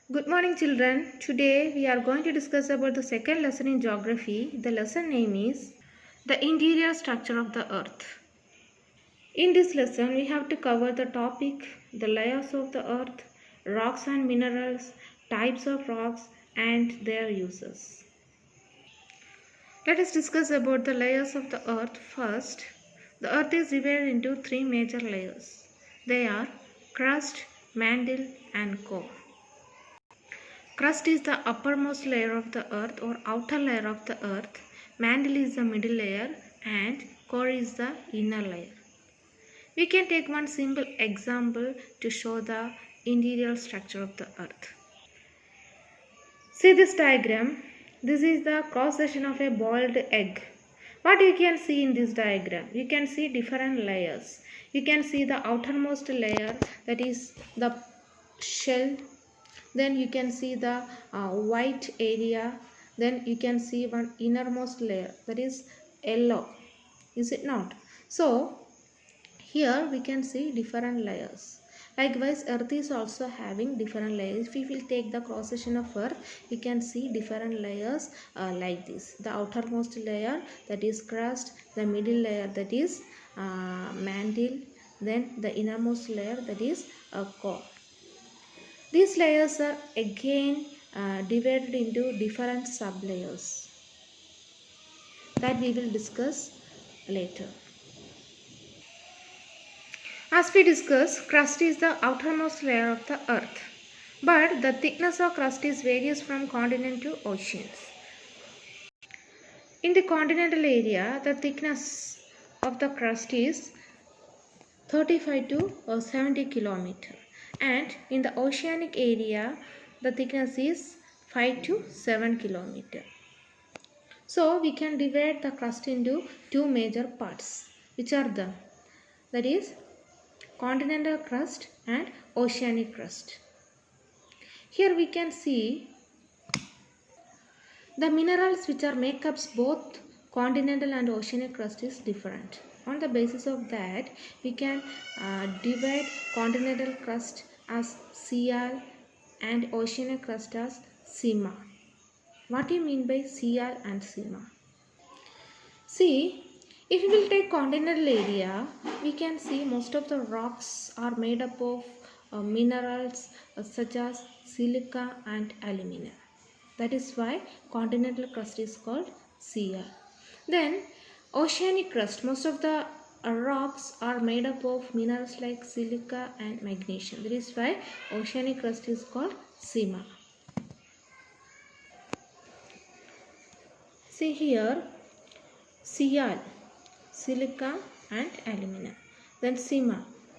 Good morning, children. Today we are going to discuss about the second lesson in geography. The lesson name is the interior structure of the earth. In this lesson, we have to cover the topic, the layers of the earth, rocks and minerals, types of rocks, and their uses. Let us discuss about the layers of the earth first. The earth is divided into three major layers. They are crust, mantle, and core. Crust is the uppermost layer of the earth or outer layer of the earth. Mantle is the middle layer and core is the inner layer. We can take one simple example to show the interior structure of the earth. See this diagram. This is the cross section of a boiled egg. What you can see in this diagram? You can see different layers. You can see the outermost layer, that is the shell. Then you can see the white area. Then you can see one innermost layer, that is yellow. Is it not? So here we can see different layers. Likewise, earth is also having different layers. If we will take the cross section of earth, we can see different layers like this. The outermost layer, that is crust. The middle layer, that is mantle. Then the innermost layer, that is core. These layers are again divided into different sub-layers that we will discuss later. As we discussed, crust is the outermost layer of the earth, but the thickness of crust is varies from continent to oceans. In the continental area, the thickness of the crust is 35 to 70 kilometer, and in the oceanic area the thickness is 5 to 7 kilometer. So we can divide the crust into two major parts, which are that is continental crust and oceanic crust. Here we can see the minerals which are make up both continental and oceanic crust is different. On the basis of that, we can divide continental crust as Sial and oceanic crust as Sima. What do you mean by Sial and Sima? See, if we will take continental area, we can see most of the rocks are made up of minerals such as silica and alumina. That is why continental crust is called Sial. Then oceanic crust, most of the rocks are made up of minerals like silica and magnesium. That is why oceanic crust is called Sima. See here, Sial, silica and alumina. Then Sima,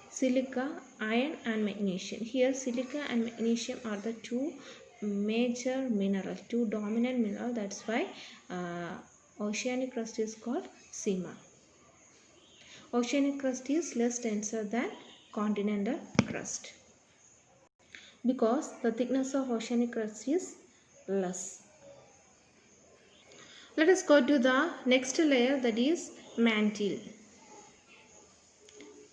silica, iron and magnesium. Here silica and magnesium are the two major minerals, two dominant minerals. That's why oceanic crust is called Sima. Oceanic crust is less denser than continental crust because the thickness of oceanic crust is less. Let us go to the next layer, that is mantle.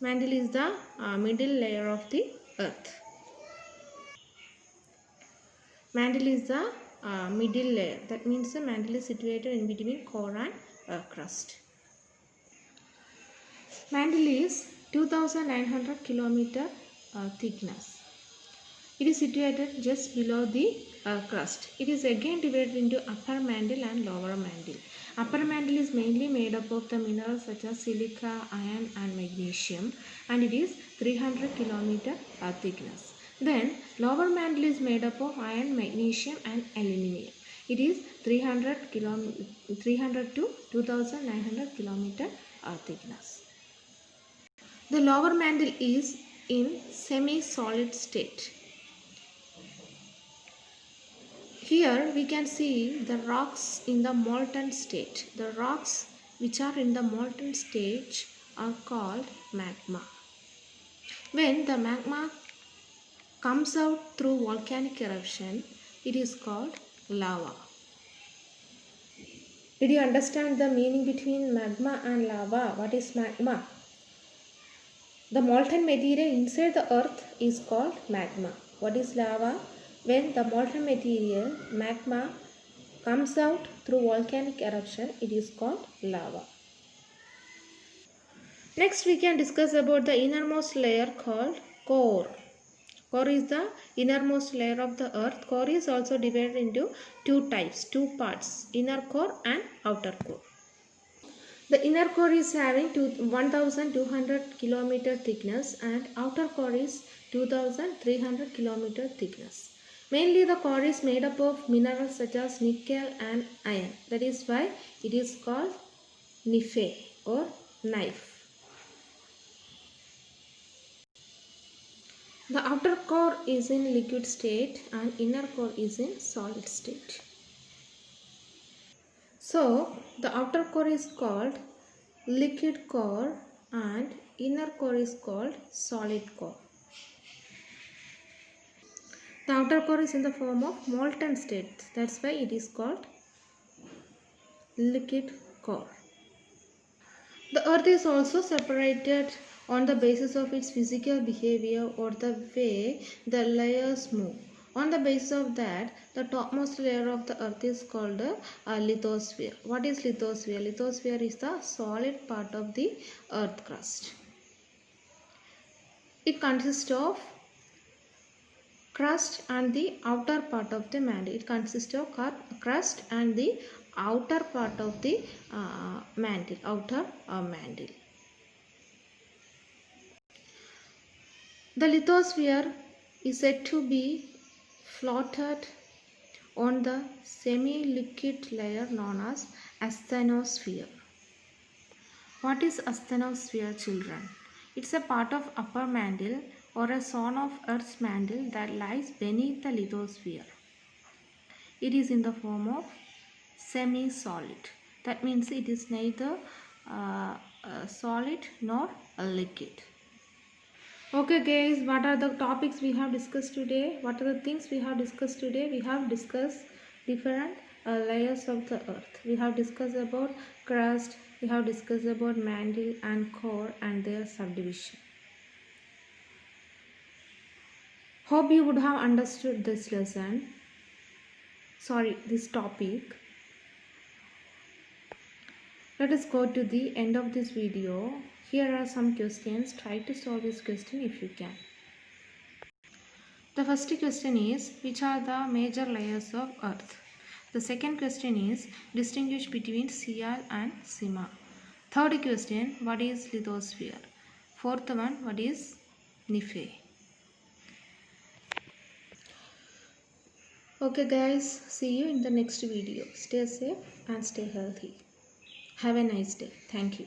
Mantle is the middle layer of the earth. Mantle is the middle layer. That means the mantle is situated in between core and crust. Mantle is 2900 kilometer thickness. It is situated just below the crust. It is again divided into upper mantle and lower mantle. Upper mantle is mainly made up of the minerals such as silica, iron and magnesium, and it is 300 kilometer thickness. Then lower mantle is made up of iron, magnesium and aluminium. It is 300 to 2900 kilometer thickness. The lower mantle is in semi-solid state. Here we can see the rocks in the molten state. The rocks which are in the molten stage are called magma. When the magma comes out through volcanic eruption, it is called lava. Did you understand the meaning between magma and lava? What is magma? The molten material inside the earth is called magma. What is lava? When the molten material, magma, comes out through volcanic eruption, it is called lava. Next we can discuss about the innermost layer called core. Core is the innermost layer of the earth. Core is also divided into two types, two parts, inner core and outer core. The inner core is having 1200 kilometer thickness and outer core is 2300 kilometer thickness. Mainly the core is made up of minerals such as nickel and iron. That is why it is called Nife or knife. The outer core is in liquid state and inner core is in solid state. So the outer core is called liquid core and inner core is called solid core. The outer core is in the form of molten state. That's why it is called liquid core. The earth is also separated on the basis of its physical behavior or the way the layers move. On the basis of that, the topmost layer of the earth is called a lithosphere. What is lithosphere? Lithosphere is the solid part of the earth crust. It consists of crust and the outer part of the mantle. It consists of crust and the outer part of the mantle, outer mantle. The lithosphere is said to be floated on the semi-liquid layer known as asthenosphere. What is asthenosphere, children? It's a part of upper mantle or a zone of Earth's mantle that lies beneath the lithosphere. It is in the form of semi-solid. That means it is neither solid nor liquid. Okay guys, what are the topics we have discussed today? What are the things we have discussed today? We have discussed different layers of the earth. We have discussed about crust, we have discussed about mantle and core and their subdivision. Hope you would have understood this lesson. This topic. Let us go to the end of this video. Here are some questions. Try to solve this question if you can. The first question is, which are the major layers of earth? The second question is, distinguish between Sial and Sima. Third question, what is lithosphere? Fourth one, what is Nife? Okay guys, see you in the next video. Stay safe and stay healthy. Have a nice day. Thank you.